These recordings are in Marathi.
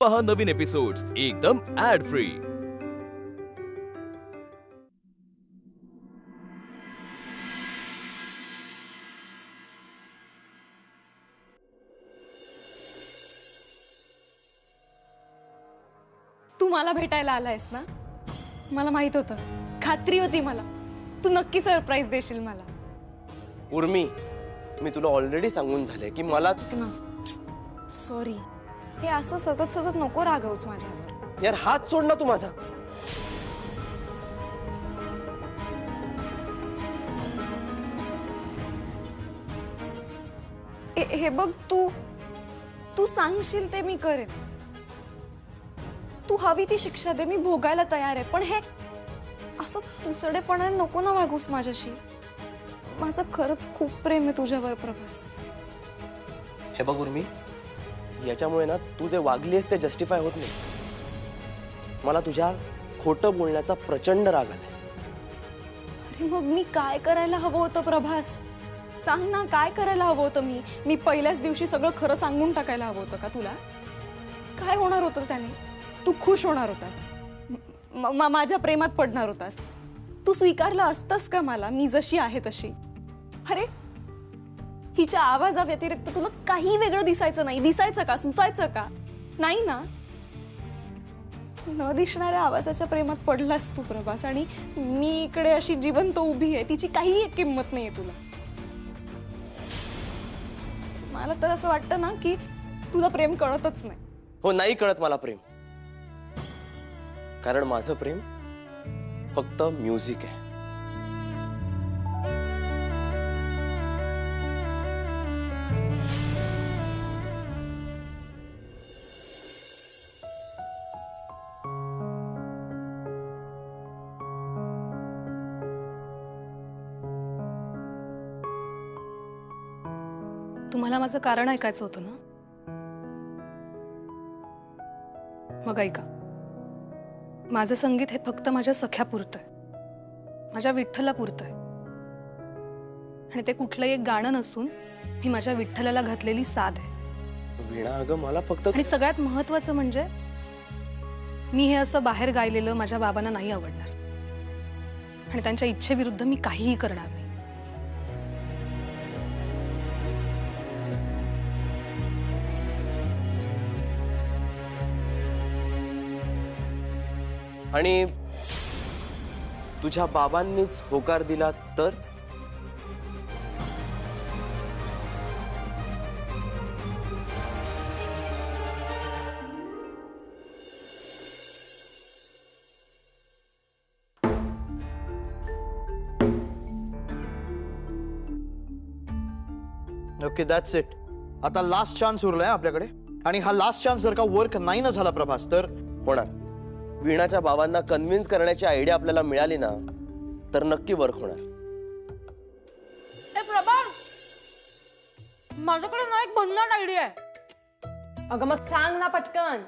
पहा नवीन एपिसोड्स एकदम ऍड फ्री। तू मला भेटायला आलायस ना, मला माहित होतं, खात्री होती मला तू नक्की सरप्राईज देशील मला। उर्मी, मी तुला ऑलरेडी सांगून झाले की मला सॉरी, हे असं सतत सतत नको रागवूस माझ्यावर। यार हात सोड ना तू माझा। हे बघ, तू सांगशील ते मी करेन। तू हवी ती शिक्षा दे, मी भोगायला तयार आहे, पण हे असं तुसडेपणाने नको ना वागूस माझ्याशी। माझं खरंच खूप प्रेम आहे तुझ्यावर प्रभास। हे बघ उर्मी, याच्यामुळे ना तू जे वागलीस ते जस्टिफाय होत नाही। मला तुझ्या खोटं बोलण्याचा प्रचंड राग आलाय। अरे मग मी काय करायला हवं होतं प्रभास? सांग ना, काय करायला हवं होतं? मी पहिल्याच दिवशी सगळं खरं सांगून टाकायला हवं होतं का तुला? काय होणार होतं त्याने? तू खुश होणार होतास, माझ्या प्रेमात पडणार होतास, तू स्वीकारलं असतंस का मला मी जशी आहे तशी? अरे हिच्या आवाजाव्यतिरिक्त तुला काही वेगळं दिसायचं नाही, दिसायचं का, सुचायचं का? नाही ना। न दिसणाऱ्या आवाजाच्या प्रेमात पडलास तू प्रभास, आणि मी इकडे अशी जिवंत उभी आहे, तिची काही किंमत नाहीये तुला। मला तर असं वाटतं ना की तुला प्रेम कळतच नाही। हो, नाही कळत मला प्रेम, कारण माझं प्रेम फक्त म्युझिक आहे। तुम्हाला माझं कारण ऐकायचं होतं ना? मग ऐका, माझं संगीत हे फक्त माझ्या सख्यापुरतं आहे, माझ्या विठ्ठलापुरतं आहे, आणि ते कुठलंही एक गाणं नसून मी माझ्या विठ्ठलाला घातलेली साध आहे। वीणा अगं, मला फक्त आणि सगळ्यात महत्त्वाचं म्हणजे मी हे असं बाहेर गायलेलं माझ्या बाबांना नाही आवडणार, आणि त्यांच्या इच्छेविरुद्ध मी काहीही करणार नाही। आणि तुझ्या बाबांनीच होकार दिला तर? Okay, that's it. आता लास्ट चान्स उरलाय आपल्याकडे, आणि हा लास्ट चान्स जर का वर्क नाही ना झाला प्रभास, तर होणार। वीणाच्या बाबांना कन्व्हिन्स करण्याची आयडिया आपल्याला मिळाली ना, तर नक्की वर्क होणार। ए प्रभा, माझ्याकडे ना एक भन्नाट आयडिया आहे। अगं मग सांग ना पटकन।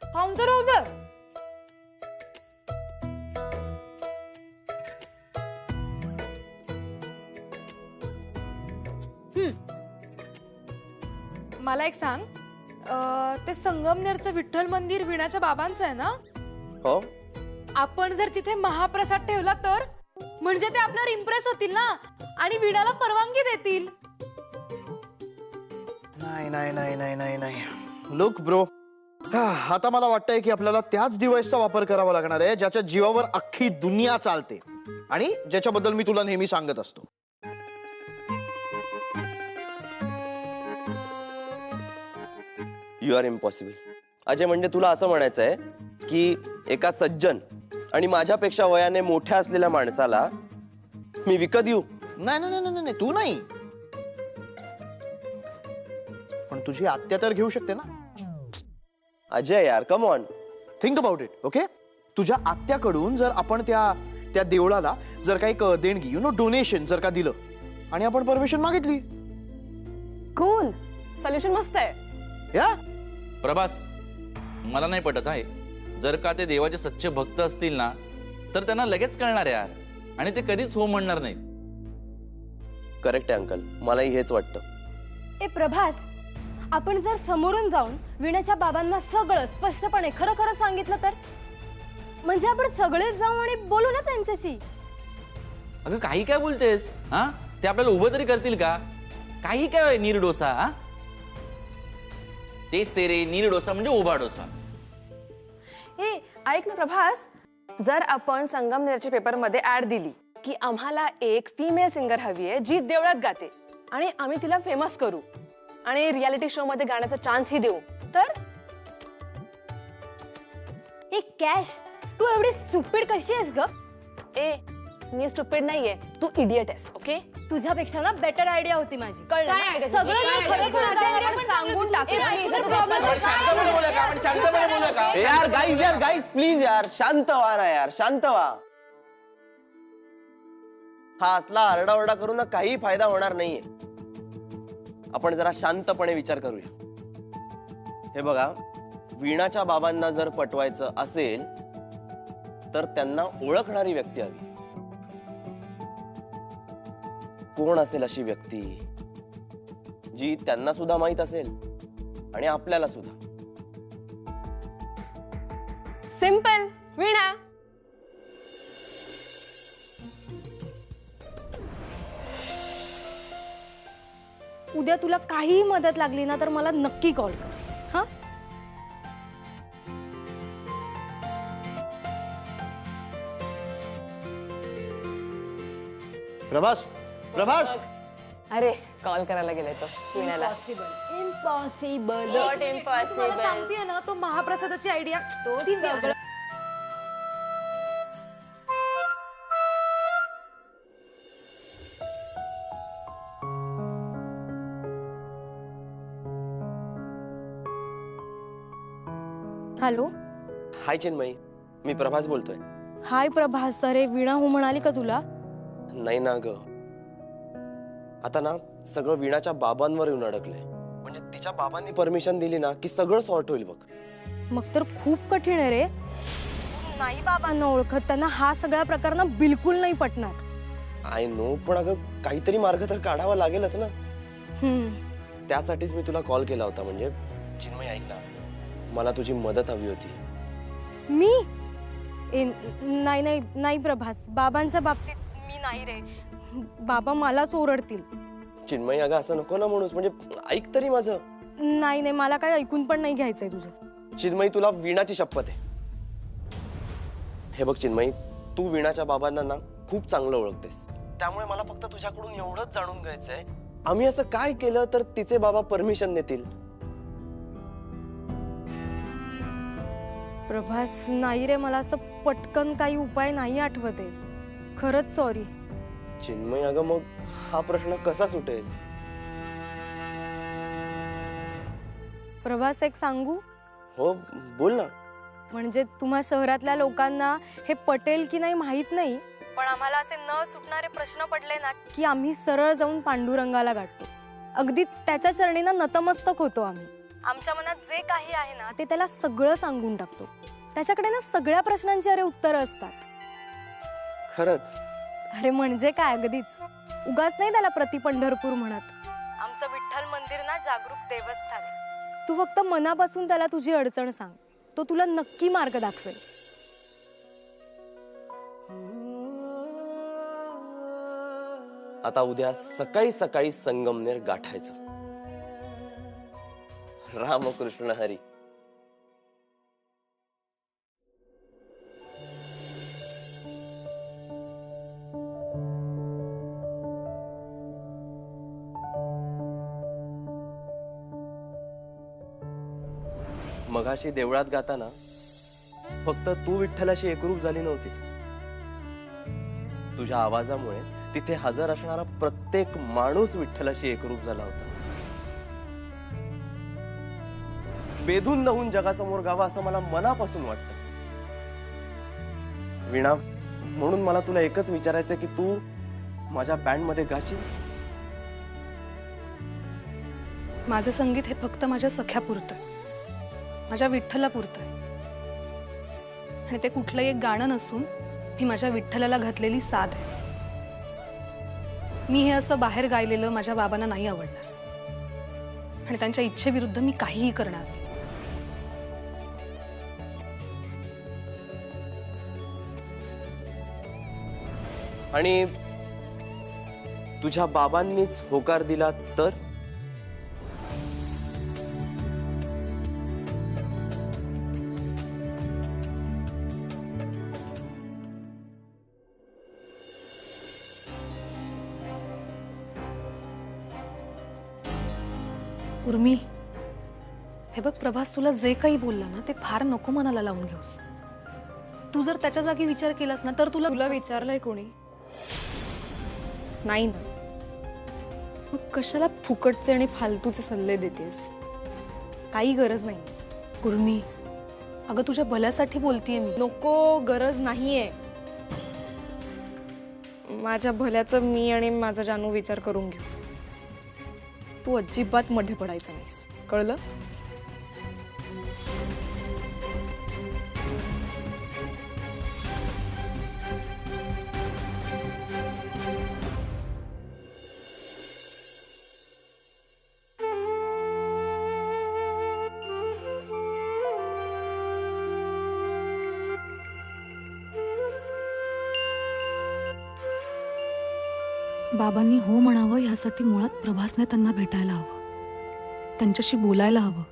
थांब तर राहू दे। मला एक सांग, ते संगमनेरचं विठ्ठल मंदिर वीणाच्या बाबांचं आहे ना? हो, आपण जर तिथे महाप्रसाद ठेवला तर, म्हणजे ते आपल्यावर इम्प्रेस होतील ना, आणि वीणाला परवानगी देतील। नाही नाही नाही नाही नाही नाही, लुक ब्रो, आता मला वाटतंय की आपल्याला त्याच डिव्हाइसचा वापर करावा लागणार आहे ज्याच्या जीवावर अख्खी दुनिया चालते, आणि ज्याच्याबद्दल मी तुला नेहमी सांगत असतो। You R impossible. अजय, म्हणजे तुला असं म्हणायचं आहे की एका सज्जन आणि माझ्यापेक्षा वयाने मोठ्या असलेल्या माणसाला मी विकत येऊ? नाही नाही नाही नाही, तू नाही, पण तुझी आत्या तर घेऊ शकते ना। अजय यार, come on, think about it. Okay, तुझ्या आत्याकडून जर आपण त्या देवळाला जर काही देणगी, डोनेशन जर का दिलं, आणि आपण परमिशन मागितली, कूल सोल्युशन, मस्त आहे या? प्रभास, मला नाही पटत आहे। जर का ते देवाचे सच्चे भक्त असतील ना, तर त्यांना लगेच कळणार यार, आणि ते कधीच हो म्हणणार नाहीत। करेक्ट आहे अंकल, मलाही हेच वाटतं। ए प्रभास, आपण जर समोरून जाऊन वीणाच्या बाबांना सगळं स्पष्टपणे खरं खरं सांगितलं तर, म्हणजे आपण सगळेच जाऊ आणि बोलू ना त्यांच्याशी. अगं काही काय बोलतेस? हा, ते आपल्याला उभं तरी करतील का? काही काय नीर डोसा? हा, तेच ते रे, नीर डोसा म्हणजे उभा डोसा. ए ऐक ना प्रभास, जर आपण संगमनेरच्या पेपरमध्ये ऍड दिली की आम्हाला एक फिमेल सिंगर हवी आहे जी देवळात गाते आणि आम्ही तिला फेमस करू आणि रियालिटी शो मध्ये गाण्याचा चान्स ही देऊ, तर एक कॅश, तू एवढी स्टुपिड कशी आहेस ग? ए मी स्टुपिड नाहीये, तू इडियट आहेस. ओके, तुझ्यापेक्षा ना बेटर आयडिया होती माझी. कळलं काय ना? idea तुझी? सगळं काय मी idea खरं तुझी? खरं काय सांगून idea तुझी? सांगून टाकू. ए, आणि तुझं इथं problem problem काय? शांतपणे बोलूया का? आपण शांतपणे बोलूया का? यार गाईज प्लीज यार शांत व्हा. हा असला आरडाओरडा करून ना काही फायदा होणार नाहीये. आपण जरा शांतपणे विचार करूया. हे बघा, वीणाच्या बाबांना जर पटवायचं असेल तर त्यांना ओळखणारी व्यक्ती हवी. कोण असेल अशी व्यक्ती जी त्यांना सुद्धा माहित असेल आणि आपल्याला सुद्धा. सिंपल, वीणा. उद्या तुला काहीही मदत लागली ना तर मला नक्की कॉल कर. हा, प्रभास, प्रभास, अरे कॉल करायला गेले तो वीणाला. इम्पॉसिबल. Not तुम्हाला impossible. सांगतेय ना, तो महाप्रसादाची आयडिया ती वेगळं. हॅलो, हाय चिन्मयी, मी प्रभास बोलतोय. हाय प्रभास. अरे वीणा हो म्हणाली का तुला? नाही ना ग, आता ना सगळं वीणाच्या बाबांवर येऊन अडकलंय. म्हणजे तिच्या बाबांनी परमिशन दिली ना की सगळं सॉर्ट होईल बघ. मग तर खूप कठीण आहे रे. नाही बाबांना ओळखत, त्यांना हा सगळा प्रकार ना बिलकुल नाही पटणार. आय नो, पण अगं काहीतरी मार्ग तर काढावा लागेलच ना. त्यासाठीच मी तुला कॉल केला होता. म्हणजे चिन्मयी ऐक ना, मला तुझी मदत हवी होती. मी नाही नाही नाही प्रभास, बाबांच्या बाबतीत मी नाही रे. बाबा मलाच ओरडतील. चिन्मयी अगं असं नको ना म्हणूस, म्हणजे ऐक तरी माझं. नाही नाही, मला काय ऐकून पण नाही घ्यायचंय तुझं. चिन्मयी, तुला वीणाची शपथ आहे. हे बघ चिन्मयी, तू वीणाच्या बाबांना ना खूप चांगलं ओळखतेस. त्यामुळे मला फक्त तुझ्याकडून एवढंच जाणून घ्यायचंय, आम्ही असं काय केलं तर तिचे बाबा परमिशन देतील. प्रभास नाही रे, मला असं पटकन काही उपाय नाही आठवत आहे. खरंच सॉरी. चिन्मयी अगं, मग हा प्रश्न कसा सुटेल? प्रभास एक सांगू? हो बोल ना. म्हणजे तुम्हा शहरातल्या लोकांना हे पटेल की नाही माहित नाही, पण आम्हाला असे न सुटणारे प्रश्न पडले ना की आम्ही सरळ जाऊन पांडुरंगाला गाठतो. अगदी त्याच्या चरणींना नतमस्तक होतो आम्ही. आमच्या मनात जे काही आहे ना ते त्याला सगळं सांगून टाकतो. त्याच्याकडे ना सगळ्या प्रश्नांची अरे उत्तरं असतात. खरंच? अरे म्हणजे काय, अगदीच. उगाच नाही त्याला प्रति पंढरपूर म्हणत. आमचं विठ्ठल मंदिर ना जागरूक देवस्थान आहे. तू फक्त मनापासून त्याला तुझी अडचण सांग, तो तुला नक्की मार्ग दाखवेल. आता उद्या सकाळी सकाळी संगमनेर गाठायचं. रामकृष्ण हरी. मगाशी देवळात गाताना फक्त तू विठ्ठलाशी एकरूप झाली नव्हतीस. तुझ्या आवाजामुळे तिथे हजर असणारा प्रत्येक माणूस विठ्ठलाशी एकरूप झाला होता. बेधून नवून जगासमोर गावा असं मला मनापासून वाटतं. वीणा, म्हणून मला तुला एकच विचारायचं की तू माझ्या बँड मध्ये गाशील? माझं संगीत हे फक्त माझ्या सख्यापुरतं आहे, माझ्या विठ्ठलापुरतं आहे. आणि ते कुठलंही एक गाणं नसून ही माझ्या विठ्ठलाला घातलेली साथ आहे. मी हे असं बाहेर गायलेलं माझ्या बाबांना नाही आवडणार. आणि त्यांच्या इच्छेविरुद्ध मी काहीही करणार नाही. आणि तुझ्या बाबांनीच होकार दिला तर? उर्मी, हे बघ प्रभास, तुला जे काही बोलला ना ते फार नको मनाला लावून घेऊस. तू जर त्याच्या जागी विचार केलास ना तर तुला तुला विचारलंय कोणी? नाही ना. मग कशाला फुकटचे आणि फालतूचे सल्ले देतेस? काही गरज नाही. उर्मी, अगं तुझ्या भल्यासाठी बोलतीये मी. नको, गरज नाहीये. माझ्या भल्याचं मी आणि माझा जानू विचार करून घेऊ. तू अजिबात मध्ये पडायचं नाहीस, कळलं? बाबांनी हो म्हणावं यासाठी मुळात प्रभासने त्यांना भेटायला हवं, त्यांच्याशी बोलायला हवं.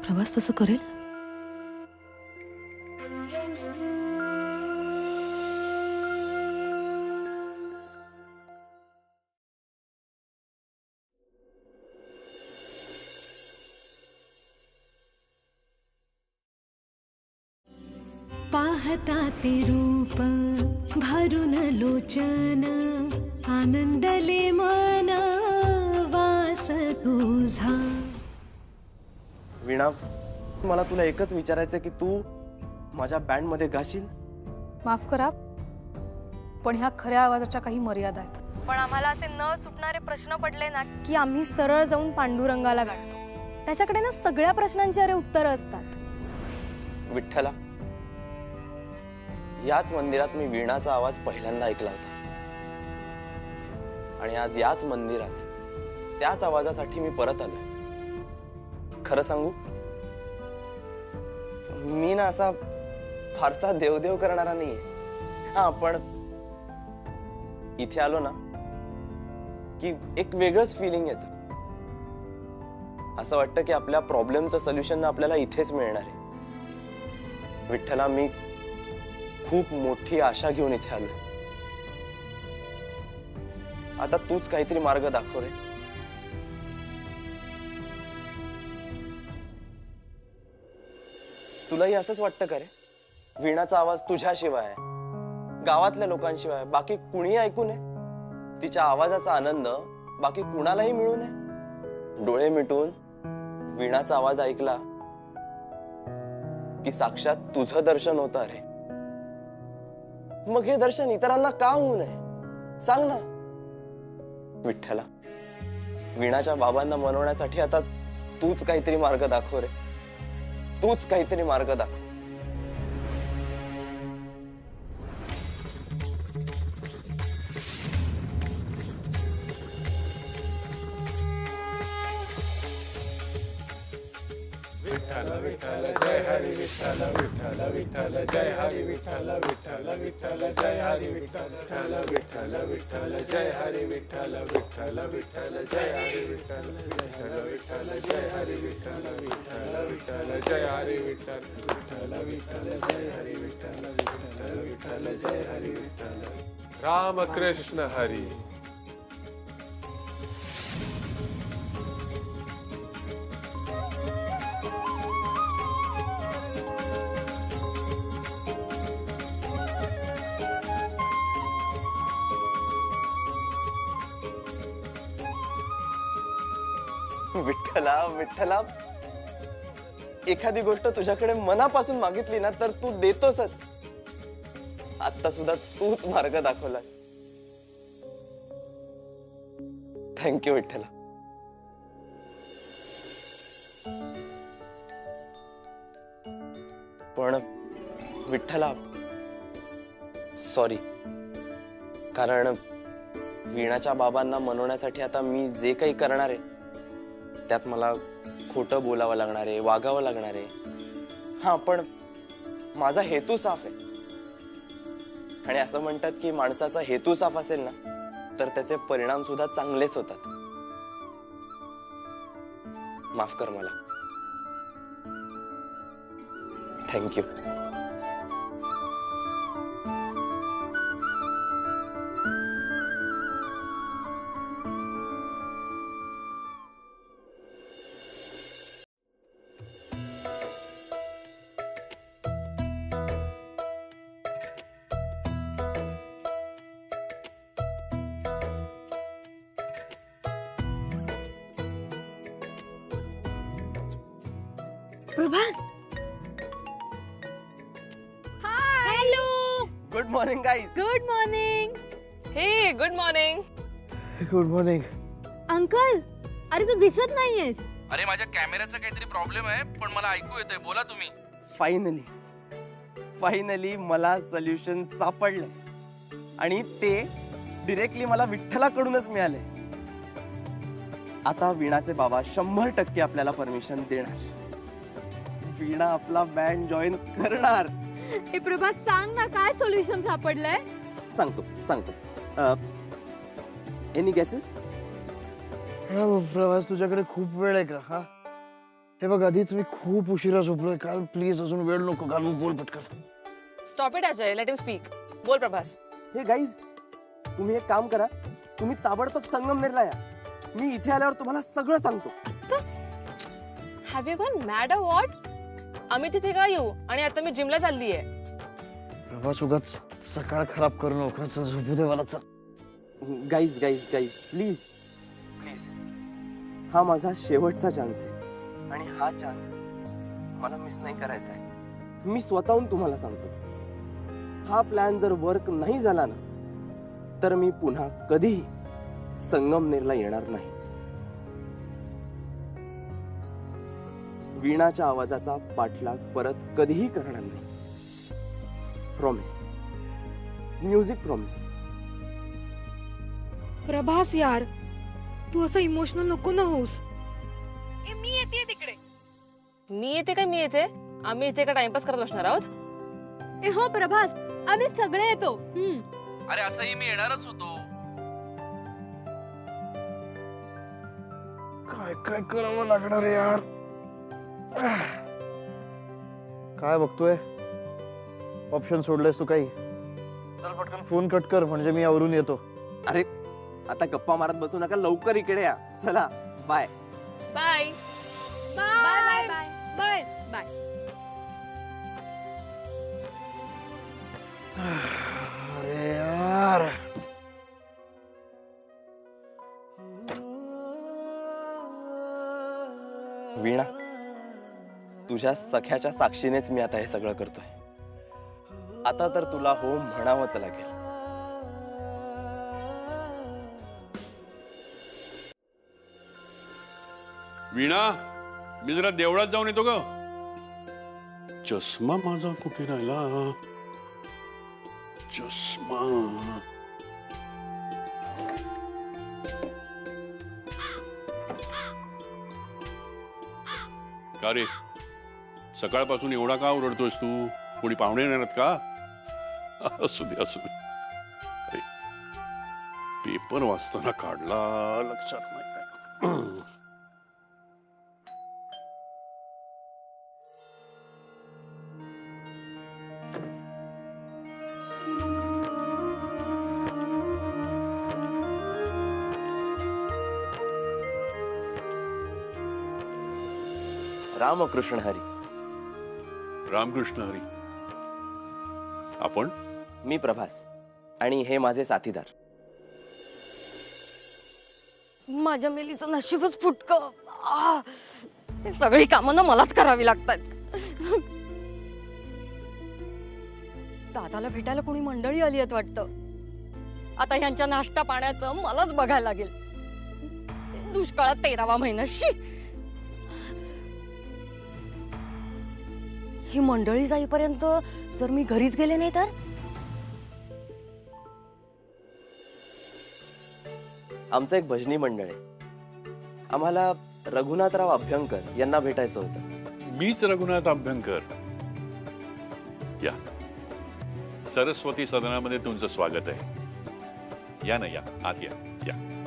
प्रभास तसं करेल? पाहता ते रूप भरून लोचन, आनंदले मन वास तुझा. वीणा, मला तुला एकच विचारायचं की तू माझ्या बँड मध्ये गाशील? माफ करा, पण ह्या खऱ्या आवाजाच्या काही मर्यादा आहेत. पण आम्हाला असे न सुटणारे प्रश्न पडले ना की आम्ही सरळ जाऊन पांडुरंगाला गाठतो. त्याच्याकडे ना सगळ्या प्रश्नांची अरे उत्तरं असतात. विठ्ठला, याच मंदिरात मी वीणाचा आवाज पहिल्यांदा ऐकला होता आणि आज याच मंदिरात त्याच आवाजासाठी मी परत आलोय. खरं सांगू, मी ना असा फारसा देवदेव करणारा नाहीये. हा, पण इथे आलो ना की एक वेगळंच फिलिंग येतं. असं वाटतं की आपल्या प्रॉब्लेमचं सोल्युशन आपल्याला इथेच मिळणार आहे. विठ्ठला, मी खूप मोठी आशा घेऊन इथे आलोय. आता तूच काहीतरी मार्ग दाखव रे. तुलाही असंच वाटतं का रे? वीणाचा आवाज तुझ्याशिवाय, गावातल्या लोकांशिवाय बाकी कुणीही ऐकू नये? तिच्या आवाजाचा आनंद बाकी कुणालाही मिळू नये? डोळे मिटून वीणाचा आवाज ऐकला की साक्षात तुझं दर्शन होतं रे. मग हे दर्शन इतरांना का होऊ नये? सांग ना. विठ्ठला, वीणाच्या बाबांना मनवण्यासाठी आता तूच काहीतरी मार्ग दाखव रे. तूच काहीतरी मार्ग दाखव. विठ्ठल विठ्ठल जय हरी विठ्ठल विठ्ठल विठ्ठल जय हरी विठ्ठल विठ्ठल विठ्ठल जय हरी विठ्ठल विठ्ठल विठ्ठल जय हरी विठ्ठल विठ्ठल विठ्ठल जय हरी विठ्ठल विठ्ठल विठ्ठल जय हरी विठ्ठल विठ्ठल विठ्ठल जय हरी विठ्ठल विठ्ठल विठ्ठल जय हरी विठ्ठल विठ्ठल विठ्ठल जय हरी विठ्ठल. राम कृष्ण हरी. विठ्ठला, विठ्ठला, एखादी गोष्ट तुझ्याकडे मनापासून मागितली ना तर तू देतोसच. आता सुद्धा तूच मार्ग दाखवलास. थँक्यू विठ्ठला. पण विठ्ठला, सॉरी, कारण वीणाच्या बाबांना मनवण्यासाठी आता मी जे काही करणार आहे त्यात मला खोटं बोलावं लागणार आहे, वागावं लागणार आहे. हा, पण माझा हेतू साफ आहे. आणि असं म्हणतात की माणसाचा हेतू साफ असेल ना तर त्याचे परिणाम सुद्धा चांगलेच होतात. माफ कर मला. Thank you. Prabhat. Hello. Good morning guys. Good morning. Hey good morning. Good morning. Uncle, अरे तू दिसत नाहीयेस. अरे माझ्या कॅमेऱ्याचा काहीतरी प्रॉब्लेम आहे, पण मला ऐकू येतंय. बोला तुम्ही. फायनली मला सोल्युशन सापडलं आणि ते डिरेक्टली मला विठ्ठलाकडूनच मिळाले. आता वीणाचे बाबा 100% आपल्याला परमिशन देणार. वीणा आपला बँड जॉईन करणार. हे प्रभात, सांग ना काय सोल्युशन सापडलंय. सांगतो. Any guesses? प्रवास, तुझ्याकडे खूप वेळ आहे का? हा, हे बघ, आधीच मी खूप उशिरा झोपलोय काल. प्लीज अजून वेळ नको काल. बोल पटकन. Stop it Ajay, let him speak. बोल प्रभास. हे गाईज, तुम्ही एक काम करा, तुम्ही ताबडतोब संगमनेरला या. मी इथे आल्यावर तुम्हाला सगळं सांगतो. Have you gone mad a what? आम्ही तिथे का येऊ? आणि आता मी जिमला चालली आहे. प्रवास, उगाच सकाळ खराब करू नको. झोपू दे मला. Guys please. हा माझा शेवटचा चान्स आहे आणि हा चान्स मला मिस नाही करायचा आहे. मी स्वतःहून तुम्हाला सांगतो, हा प्लॅन जर वर्क नाही झाला ना तर मी पुन्हा कधीही संगमनेरला येणार नाही. वीणाच्या आवाजाचा पाठलाग परत कधीही करणार नाही. प्रॉमिस. Music promise. प्रभास यार, तू असं इमोशनल नको ना होऊस. मी येते तिकडे. मी येते? आम्ही इथे का टाइमपास करत बसणार आहोत? हो प्रभास, आम्ही सगळे येतो. अरे असंही मी येणारच होतो. काय करावं लागणार आहे यार? काय बघतोय? ऑप्शन सोडलेस तू काही? चल पटकन फोन कट कर, म्हणजे मी आवरून येतो. अरे आता गप्पा मारत बसू नका, लवकर इकडे या. चला, bye. Bye. Bye bye bye bye. अरे यार, वीणा, तुझ्या सख्याच्या साक्षीनेच मी आता हे सगळं करतोय. आता तर तुला हो म्हणावंच लागेल. वीणा, मी जरा देवळात जाऊन येतो ग. चष्मा माझा कुठे राहिला? चष्मा. का रे, सकाळपासून एवढा का ओरडतोयस तू? कोणी पाहुणे येणार आहेत का? असू दे. अरे, पेपर वाचताना काढला, लक्षात नाही. रामकृष्ण हरी. रामकृष्ण हरी. आपण? मी प्रभास आणि हे माझे साथीदार. माझ्या मेलीचं नशीबच फुटकं. ही सगळी कामं ना मलाच करावी लागतात. दादाला भेटायला कोणी मंडळी आली आहेत वाटतं. आता ह्यांच्या नाश्ता पाण्याचं मलाच बघायला लागेल. दुष्काळात 13वा महिना. ही मंडळी जाईपर्यंत जर मी घरीच गेले नाही तर? आमचं एक भजनी मंडळ आहे. आम्हाला रघुनाथराव अभ्यंकर यांना भेटायचं होतं. मीच रघुनाथ अभ्यंकर. या, सरस्वती सदनामध्ये तुमचं स्वागत आहे. या ना, या आत या.